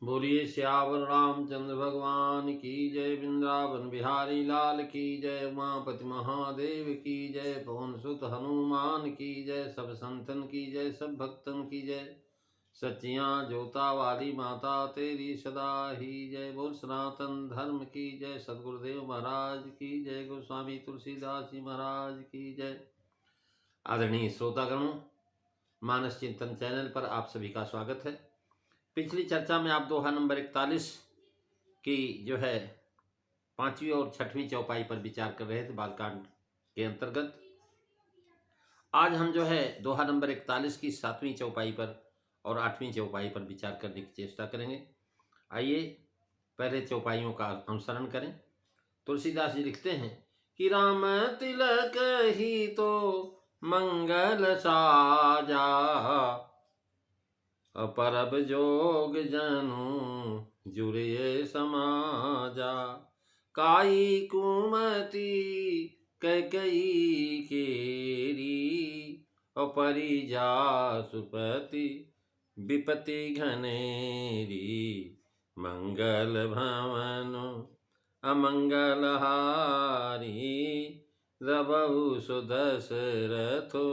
बोलिए श्यावर रामचंद्र भगवान की जय। वृंदावन बिहारी लाल की जय। उमापति महादेव की जय। पवन सुत हनुमान की जय। सब संतन की जय, सब भक्तन की जय। सच्चियां जोता वाली माता तेरी सदा ही जय। बोल सनातन धर्म की जय। सदगुरुदेव महाराज की जय। गोस्वामी तुलसीदास जी महाराज की जय। आदरणीय श्रोतागणों, मानस चिंतन चैनल पर आप सभी का स्वागत है। पिछली चर्चा में आप दोहा नंबर 41 की जो है 5वीं और 6वीं चौपाई पर विचार कर रहे थे बालकांड के अंतर्गत। आज हम जो है दोहा नंबर 41 की 7वीं चौपाई पर और 8वीं चौपाई पर विचार करने की चेष्टा करेंगे। आइए पहले चौपाइयों का अनुसरण करें। तुलसीदास जी लिखते हैं कि राम तिलक ही तो मंगल साजा, परब जोग जनु जुड़े समाजा। काई कुमति कैकई केरी, परिजा सुपति विपति घनेरी। मंगल भवन अमंगल हारी, रबहु सुदशरथो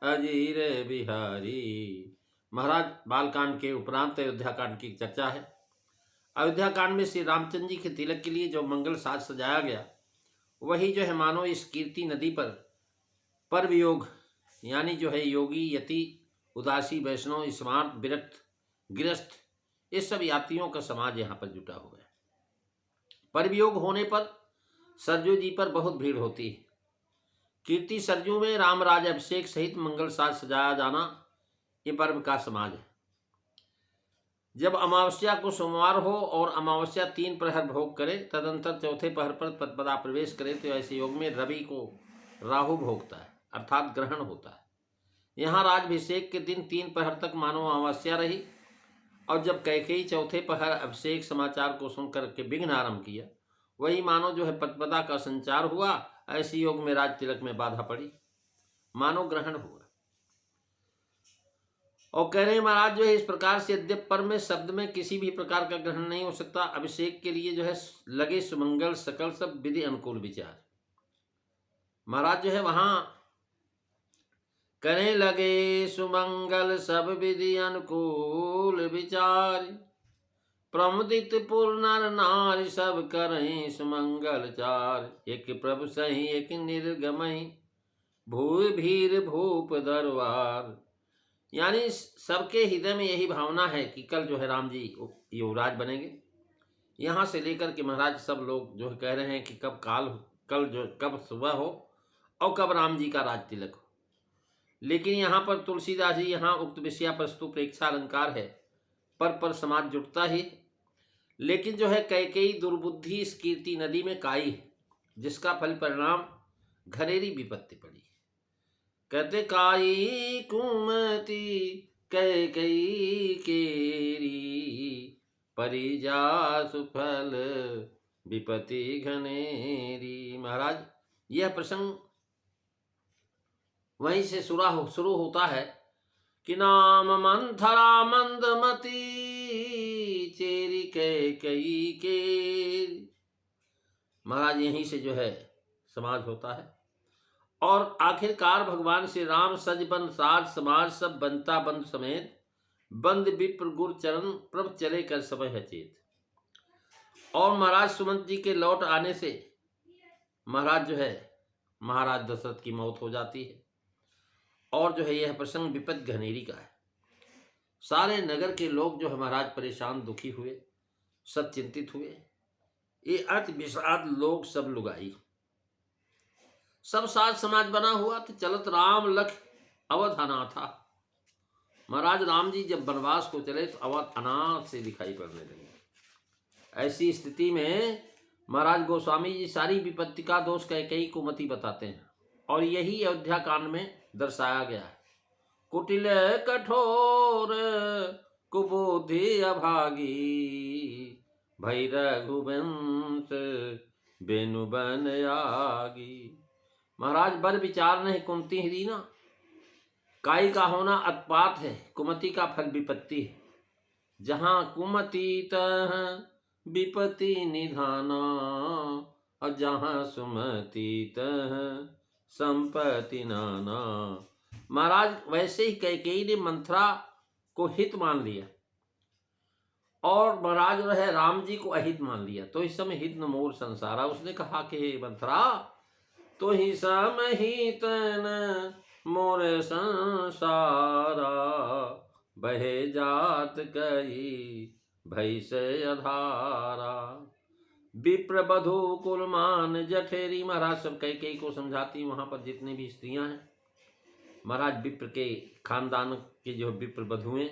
अजीर बिहारी। महाराज, बालकांड के उपरांत अयोध्या कांड की चर्चा है। अयोध्या कांड में श्री रामचंद्र जी के तिलक के लिए जो मंगल साज सजाया गया, वही जो है मानो इस कीर्ति नदी पर पर्व योग यानी जो है योगी, यति, उदासी, वैष्णव, स्मार्त, विरक्त, गृहस्थ, इस सब यात्रियों का समाज यहाँ पर जुटा हुआ है। पर्व योग होने पर सरजू जी पर बहुत भीड़ होती है। कीर्ति सरजू में रामराज अभिषेक सहित मंगल साज सजाया जाना ये पर्व का समाज है। जब अमावस्या को सोमवार हो और अमावस्या 3 प्रहर भोग करे, तदंतर चौथे प्रहर पर पदपदा प्रवेश करे, तो ऐसे योग में रवि को राहु भोगता है, अर्थात ग्रहण होता है। यहाँ राजभिषेक के दिन 3 प्रहर तक मानो अमावस्या रही, और जब कैकेयी चौथे प्रहर अभिषेक समाचार को सुनकर के विघ्न आरंभ किया, वही मानो जो है पदपदा का संचार हुआ। ऐसे योग में राज तिलक में बाधा पड़ी, मानो ग्रहण हुआ। और कह रहे हैं महाराज जो है इस प्रकार से यद्यप पर में शब्द में किसी भी प्रकार का ग्रहण नहीं हो सकता, अभिषेक के लिए जो है लगे सुमंगल सकल सब विधि अनुकूल विचार। महाराज जो है वहां कहने लगे सुमंगल सब विधि अनुकूल विचार, प्रमुदित पुर नर नारी सब करें सुमंगल चार। एक प्रभु सही एक निर्गमई, भूय भीर भूप दरबार। यानी सबके हृदय में यही भावना है कि कल जो है राम जी युवराज बनेंगे। यहाँ से लेकर के महाराज सब लोग जो कह रहे हैं कि कब सुबह हो और कब राम जी का राज तिलक हो। लेकिन यहाँ पर तुलसीदास जी यहाँ उक्त विषया प्रस्तु प्रेक्षा अलंकार है, पर समाज जुटता ही। लेकिन जो है कैकेयी दुर्बुद्धि इस कीर्ति नदी में काई है, जिसका फल परिणाम घरेरी विपत्ति पड़ी। कहते काई कुमति कैकेयी केरी, परिजा सुफल विपति घनेरी। महाराज यह प्रसंग वहीं से शुरू होता है कि नाम मंथरा मंदमती, चेरी कैकेयी केरी। महाराज यहीं से जो है समाज होता है, और आखिरकार भगवान श्री राम सज बन साज समाज सब बनता बंद समेत, बंद विप्र गुर चरण प्रभ चले कर समय है चेत। और महाराज सुमंत जी के लौट आने से महाराज जो है महाराज दशरथ की मौत हो जाती है। और जो है यह प्रसंग विपद घनेरी का है। सारे नगर के लोग जो है महाराज परेशान दुखी हुए, सब चिंतित हुए। ये अति विषाद लोग सब लुगाई, सब साज समाज बना हुआ तो चलत राम लख अवध अनाथा। महाराज राम जी जब वनवास को चले तो अवध अनाथ से दिखाई पड़ने लगे। ऐसी स्थिति में महाराज गोस्वामी जी सारी विपत्ति का दोष कैकेयी कुमति बताते हैं, और यही अयोध्या कांड में दर्शाया गया है। कुटिल कठोर कुबुद्धि अभागी, भई रघुवंश बेनु बन आगी। महाराज बर विचार नहीं कुमति ही दीना, काई का होना अत्पात है, कुमति का फल विपत्ति है। जहाँ कुमति तह विपत्ति निधाना, और जहाँ सुमति तह संपत्ति नाना। महाराज वैसे ही कैकेयी ने मंथरा को हित मान लिया और महाराज जो है राम जी को अहित मान लिया। तो इस समय हित न मोर संसारा, उसने कहा कि हे मंथरा तो ही समहित न मोर संसारा, बहे जात कई भई से अधारा। विप्र बधु कुलमान जठेरी, महाराज सब कैकेयी को समझाती वहां पर जितनी भी स्त्रियां हैं, महाराज विप्र के खानदान के जो विप्र बधुएं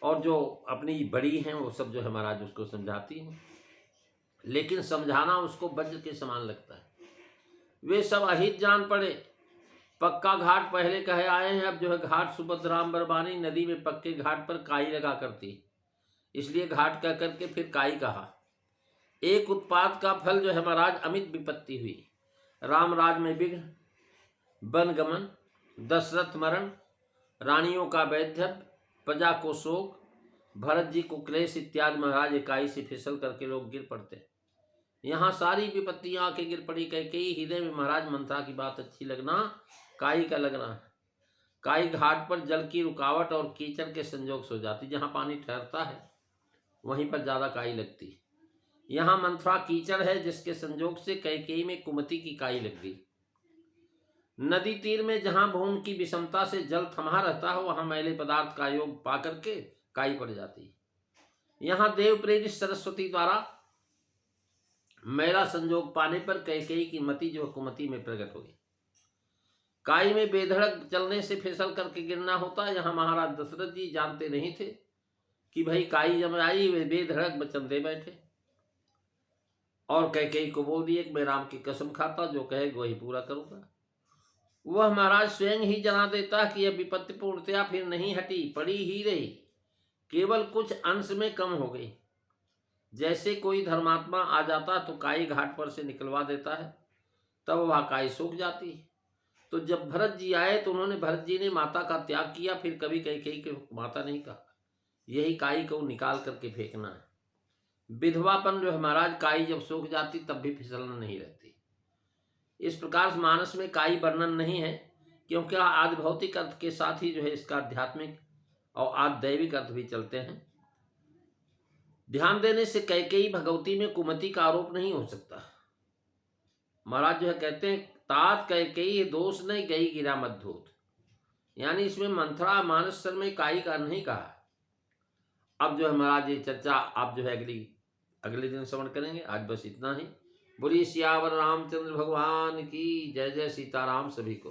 और जो अपनी बड़ी हैं वो सब जो है महाराज उसको समझाती हैं, लेकिन समझाना उसको वज्र के समान लगता है। वे सब अहित जान पड़े। पक्का घाट पहले कहे आए हैं, अब जो है घाट सुभद्राम बरबानी नदी में पक्के घाट पर काई लगा करती, इसलिए घाट कह करके फिर काई कहा। एक उत्पात का फल जो है महाराज अमित विपत्ति हुई। राम राज में विघ्न, वन गमन, दशरथ मरण, रानियों का वैधव्य, प्रजा को शोक, भरत जी को क्लेश इत्यादि। महाराज इकाई से फिसल करके लोग गिर पड़ते। यहाँ सारी विपत्तियां आके गिर पड़ी। कैकेयी हृदय में महाराज मंथरा की बात अच्छी लगना, काई का लगना है। काई घाट पर जल की रुकावट और कीचड़ के संजोग से हो जाती। जहाँ पानी ठहरता है वहीं पर ज्यादा काई लगती। यहाँ मंथरा कीचड़ है जिसके संजोग से कैकेयी में कुमति की काई लग गई। नदी तीर में जहां भूमि की विषमता से जल थमा रहता है वहां मैले पदार्थ का योग पा करके काई पड़ जाती। यहाँ देव प्रेरित सरस्वती द्वारा मैला संजोग पाने पर कैकेयी की मति जो कुमति में प्रकट हो गई। काई में बेधड़क चलने से फिसल करके गिरना होता। यहाँ महाराज दशरथ जी जानते नहीं थे कि भाई काई जब आई वे बेधड़क वचन दे बैठे और कैकेयी को बोल दिए कि मैं राम की कसम खाता, जो कहे वही पूरा करूंगा। वह महाराज स्वयं ही जना देता कि यह विपत्ति पूर्णतया फिर नहीं हटी, पड़ी ही रही, केवल कुछ अंश में कम हो गई। जैसे कोई धर्मात्मा आ जाता तो काई घाट पर से निकलवा देता है, तब वह काई सूख जाती। तो जब भरत जी आए तो उन्होंने भरत जी ने माता का त्याग किया, फिर कभी कैकेयी को माता नहीं कहा। यही काई को निकाल करके फेंकना है। विधवापन जो है महाराज काई जब सूख जाती तब भी फिसलना नहीं रहती। इस प्रकार से मानस में काई वर्णन नहीं है, क्योंकि आदि भौतिक अर्थ के साथ ही जो है इसका आध्यात्मिक और आदि दैविक अर्थ भी चलते हैं। ध्यान देने से कैकेयी भगवती में कुमति का आरोप नहीं हो सकता। महाराज जो है कहते हैं तात कैकेयी दोष नहीं गई गिरा मद्धोत, यानी इसमें मंथरा मानस सर में काई का नहीं कहा। अब जो है महाराज ये चर्चा आप जो है अगले दिन श्रवण करेंगे। आज बस इतना ही। बोलिए सियावर रामचंद्र भगवान की जय। जय सीताराम सभी को।